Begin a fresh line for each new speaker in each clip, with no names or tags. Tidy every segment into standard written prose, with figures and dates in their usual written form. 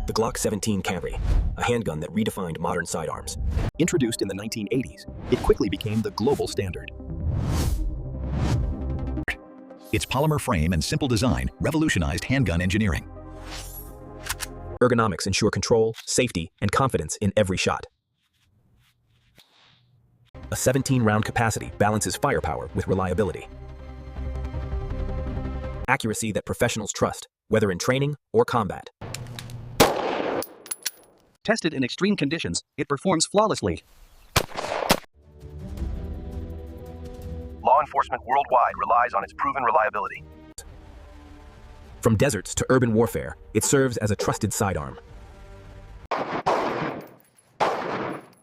The Glock 17 Camry, a handgun that redefined modern sidearms.
Introduced in the 1980s, it quickly became the global standard. Its polymer frame and simple design revolutionized handgun engineering.
Ergonomics ensure control, safety, and confidence in every shot. A 17-round capacity balances firepower with reliability. Accuracy that professionals trust, whether in training or combat.
Tested in extreme conditions, it performs flawlessly.
Law enforcement worldwide relies on its proven reliability.
From deserts to urban warfare, it serves as a trusted sidearm.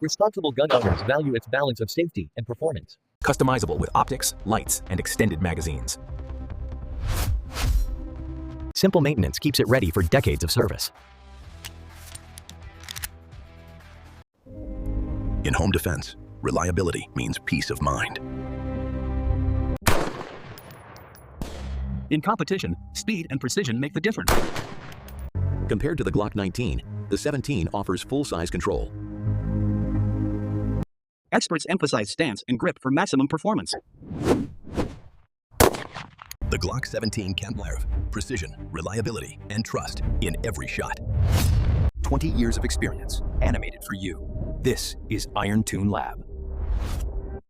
Responsible gun owners value its balance of safety and performance.
Customizable with optics, lights, and extended magazines.
Simple maintenance keeps it ready for decades of service. In home defense, reliability means peace of mind.
In competition, speed and precision make the difference.
Compared to the Glock 19, the 17 offers full-size control.
Experts emphasize stance and grip for maximum performance.
The Glock 17 Camry, precision, reliability, and trust in every shot. 20 years of experience, animated for you. This is Iron Tune Lab.